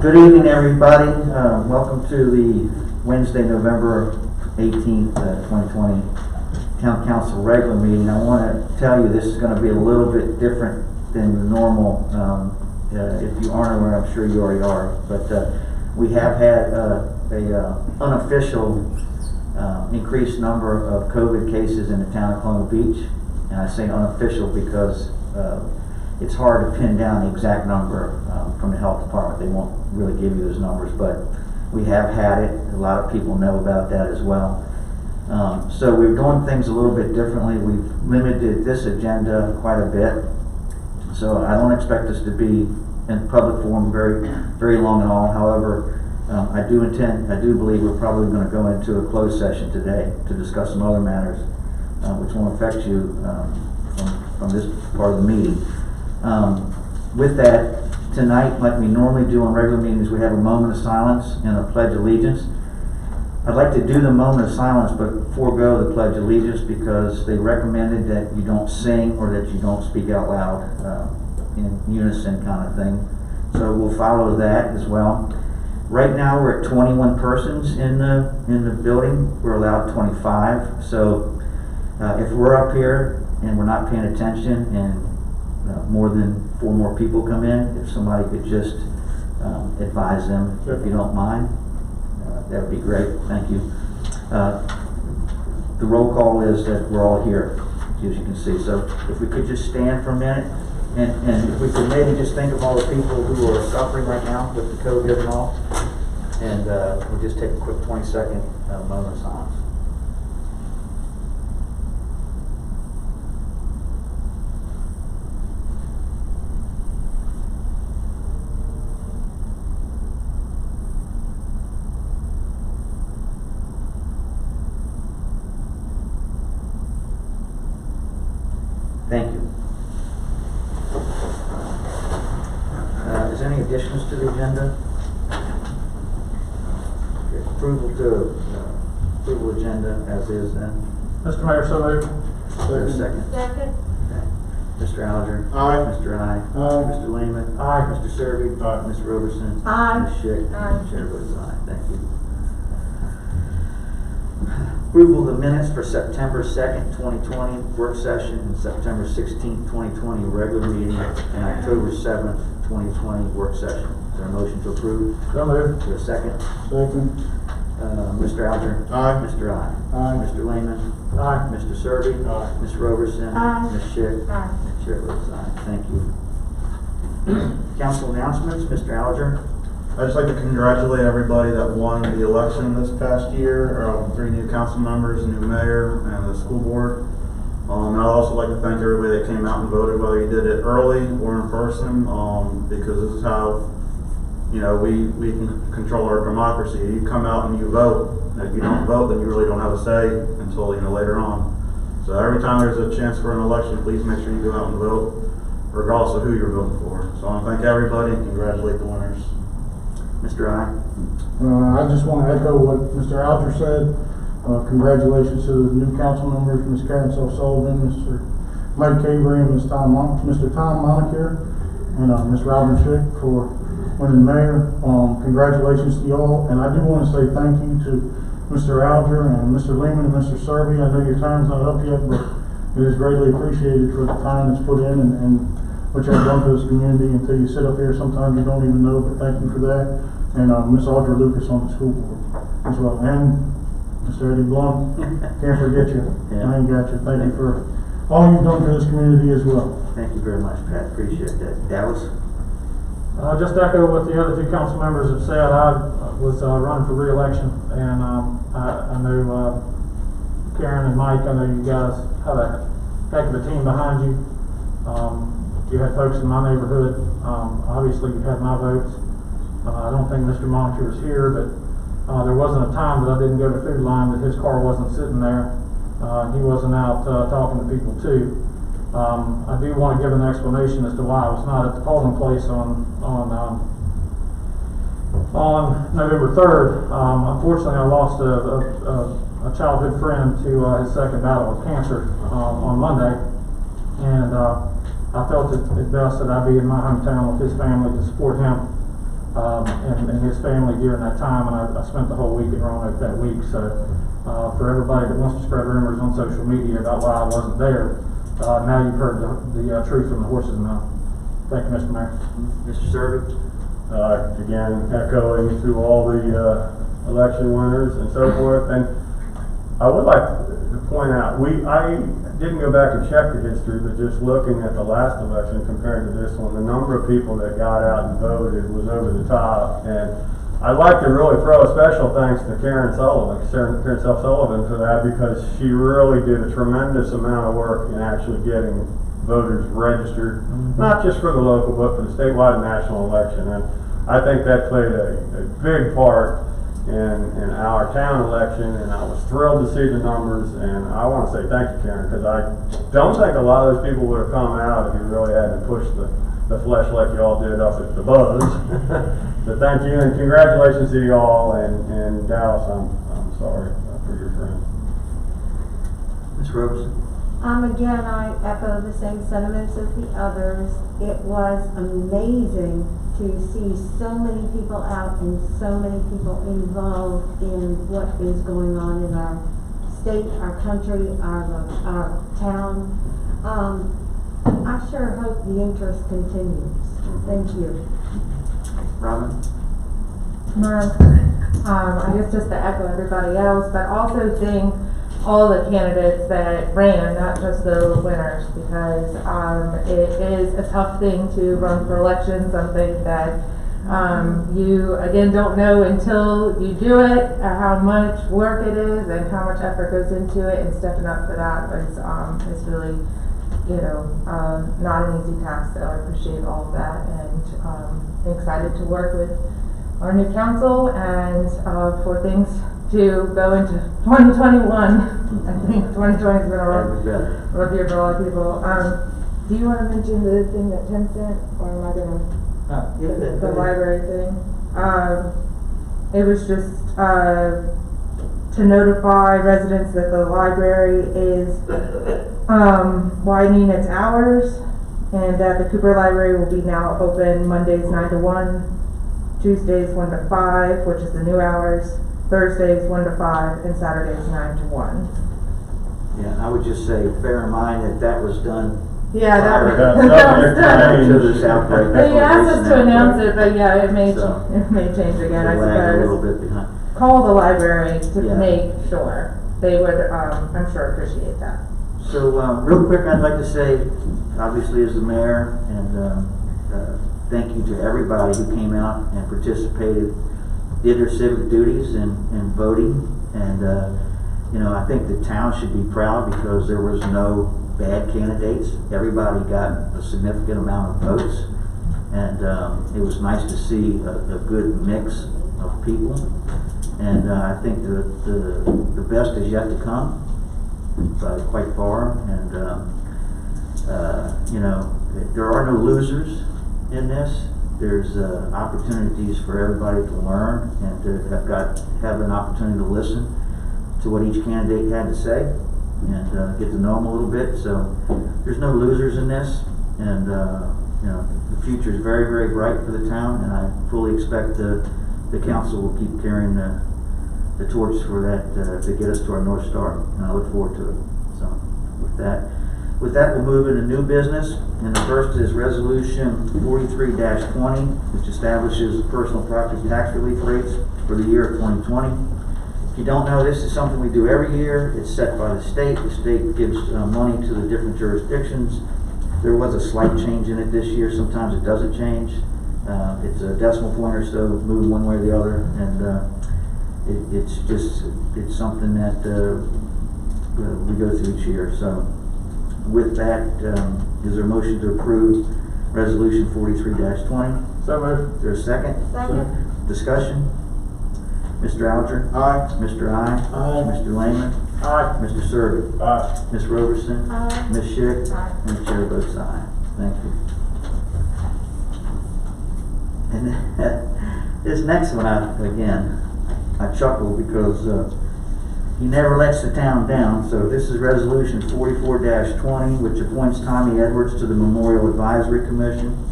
Good evening, everybody. Welcome to the Wednesday, November 18th, 2020 Town Council regular meeting. I want to tell you this is going to be a little bit different than the normal. If you aren't aware, I'm sure you already are, but we have had a unofficial increased number of COVID cases in the town of Colonial Beach. And I say unofficial because it's hard to pin down the exact number from the health department. They won't really give you those numbers, but we have had it. A lot of people know about that as well. So we're doing things a little bit differently. We've limited this agenda quite a bit. So I don't expect us to be in public forum very long at all. However, I do believe we're probably going to go into a closed session today to discuss some other matters which won't affect you from this part of the meeting. With that, tonight, like we normally do on regular meetings, we have a moment of silence and a pledge of allegiance. I'd like to do the moment of silence but forego the pledge of allegiance because they recommended that you don't sing or that you don't speak out loud in unison kind of thing. So we'll follow that as well. Right now we're at 21 persons in the building. We're allowed 25. So if we're up here and we're not paying attention and more than 4 more people come in, if somebody could just advise them, if you don't mind, that would be great. Thank you. The roll call is that we're all here, as you can see. So if we could just stand for a minute, and if we could maybe just think of all the people who are suffering right now with the COVID and all, and we'll just take a quick 20-second moment of silence. Thank you. Is there any additions to the agenda? Okay. Approval agenda as is then. Mr. Mayor, so moved. Second. Second. Okay. Mr. Alger. Aye. Mr. I. Aye. Mr. Lehman. Aye. Mr. Serby. Aye. Ms. Roberson. Aye. Ms. Schick. Aye. Chair votes aye. Thank you. Approval of the minutes for September 2nd, 2020 work session and September 16th, 2020 regular meeting and October 7th, 2020 work session. Is there a motion to approve? So moved. Is there a second? Second. Mr. Alger? Aye. Mr. I. Aye. Mr. Lehman? Aye. Mr. Serby? Aye. Ms. Roberson? Aye. Ms. Schick? Aye. Chair votes aye. Thank you. Council announcements, Mr. Alger? I'd just like to congratulate everybody that won the election this past year. 3 new council members, a new mayor, and the school board. And I'd also like to thank everybody that came out and voted, whether you did it early or in person, because this is how, we can control our democracy. You come out and you vote. And if you don't vote, then you really don't have a say until later on. So every time there's a chance for an election, please make sure you go out and vote, regardless of who you're voting for. So I want to thank everybody and congratulate the winners. Mr. I. I just want to echo what Mr. Alger said. Congratulations to the new council members, Ms. Karen Sullivan, Mr. Mike Cavery, and Mr. Tom Monaker, and Ms. Robin Schick for winning mayor. Congratulations to y'all, and I do want to say thank you to Mr. Alger and Mr. Lehman and Mr. Serby. I know your time's not up yet, but it is greatly appreciated for the time that's put in and what y'all done for this community. Until you sit up here, sometimes you don't even know, but thank you for that. And Ms. Audra Lucas on the school board as well. And Mr. Eddie Blum, can't forget you. Yeah. I ain't got you. Thank you for all you've done for this community as well. Thank you very much, Pat. Appreciate that. Dallas? Just echo what the other 2 council members have said. I was running for re-election, and I know Karen and Mike, I know you guys had a heck of a team behind you. You had folks in my neighborhood. Obviously, you had my votes. I don't think Mr. Monitor was here, but there wasn't a time that I didn't go to Food Line that his car wasn't sitting there. He wasn't out talking to people too. I do want to give an explanation as to why I was not at the polling place on November 3rd. Unfortunately, I lost a childhood friend to his second battle with cancer on Monday, and I felt it best that I be in my hometown with his family to support him. and his family during that time, and I spent the whole week in Roanoke that week. So for everybody that wants to spread rumors on social media about why I wasn't there, now you've heard the truth from the horse's mouth. Thank you, Mr. Mayor. Mr. Servant? Again, echoing to all the election winners and so forth. And I would like to point out, I didn't go back and check the history, but just looking at the last election compared to this one, the number of people that got out and voted was over the top. And I'd like to really throw a special thanks to Karen Self-Sullivan for that, because she really did a tremendous amount of work in actually getting voters registered, not just for the local, but for the statewide and national election. And I think that played a big part in our town election, and I was thrilled to see the numbers. And I want to say thank you, Karen, because I don't think a lot of those people would have come out if you really hadn't pushed the flesh like you all did up at the Buzz. So thank you, and congratulations to you all. And Dallas, I'm sorry for your friend. Ms. Roberson? Again, I echo the same sentiments as the others. It was amazing to see so many people out and so many people involved in what is going on in our state, our country, our town. I sure hope the interest continues. Thank you. Robin? I guess just to echo everybody else, but also thank all the candidates that ran, not just the winners, because it is a tough thing to run for election, something that you again don't know until you do it, how much work it is and how much effort goes into it, and stepping up for that is really, not an easy task. So I appreciate all of that, and excited to work with our new council and for things to go into 2021. I think 2020 has been a rough year for a lot of people. Do you want to mention the thing that 10 cent, or am I going to? The library thing. It was just to notify residents that the library is widening its hours, and that the Cooper Library will be now open Mondays 9 to 1, Tuesdays 1 to 5, which is the new hours, Thursdays 1 to 5, and Saturdays 9 to 1. Yeah, I would just say, bear in mind that was done. Yeah, that was prior done. to this outbreak. They asked us to announce it, but yeah, it may change again, I Lag a little suppose. bit behind. Call the library to Yeah. make sure. They would, I'm sure, appreciate that. So, real quick, I'd like to say, obviously as the mayor, and thank you to everybody who came out and participated, did their civic duties in voting. And, I think the town should be proud because there was no bad candidates. Everybody got a significant amount of votes. And it was nice to see a good mix of people. And I think the best is yet to come, by quite far. And there are no losers in this. There's opportunities for everybody to learn and to have an opportunity to listen to what each candidate had to say and get to know them a little bit. So there's no losers in this, and the future is very, very bright for the town, and I fully expect the council will keep carrying the torch for that to get us to our North Star, and I look forward to it. So with that, we'll move into new business, and the first is Resolution 43-20, which establishes personal property tax relief rates for the year of 2020. If you don't know, this is something we do every year. It's set by the state. The state gives money to the different jurisdictions. There was a slight change in it this year. Sometimes it doesn't change. It's a decimal point or so, move one way or the other, and it's something that we go through each year. So with that, is there a motion to approve Resolution 43-20? So moved. Is there a second? Second. Discussion? Mr. Alger? Aye. Mr. I? Aye. Mr. Lehman? Aye. Mr. Servant? Aye. Ms. Roberson? Aye. Ms. Schick? Aye. And the chair votes aye. Thank you. And this next one, I chuckle because he never lets the town down. So this is Resolution 44-20, which appoints Tommy Edwards to the Memorial Advisory Commission.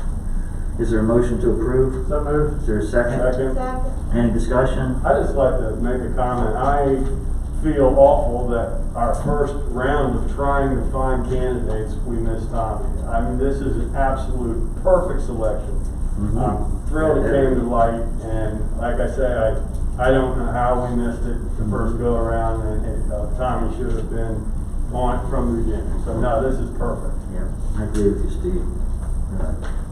Is there a motion to approve? So moved. Is there a second? Second. Second. Any discussion? I just like to make a comment. I feel awful that our first round of trying to find candidates, we missed Tommy. I mean, this is an absolute perfect selection. I'm thrilled it came to light, and like I say, I don't know how we missed it the first go around, and Tommy should have been on it from the beginning. So no, this is perfect. Yeah, I agree with you, Steve.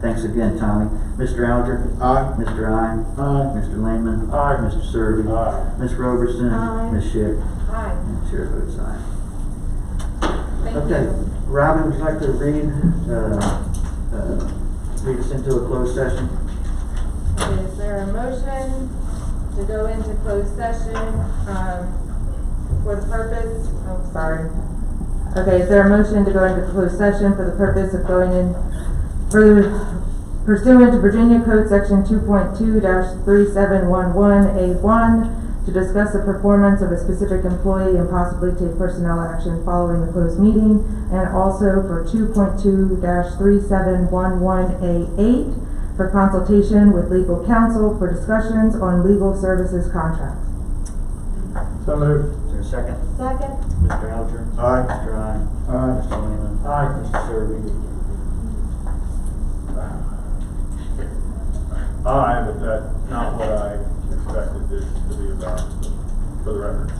Thanks again, Tommy. Mr. Alger? Aye. Mr. I? Aye. Mr. Lehman? Aye. Mr. Serby? Aye. Ms. Roberson? Aye. Ms. Schick? Hi. And Chair votes aye. Thank Okay, you. Robin, would you like to read us into a closed session? Is there a motion to go into closed session, for the purpose, Okay, is there a motion to go into closed session for the purpose of going in pursuant to Virginia Code Section 2.2-3711A1 to discuss the performance of a specific employee and possibly take personnel action following the closed meeting, and also for 2.2-3711A8 for consultation with legal counsel for discussions on legal services contracts. So moved. Is there a second? Second. Mr. Alger? Aye. Mr. I? Aye. Mr. Lehman? Aye. Mr. Serby? Aye, but that's not what I expected this to be about, for the record.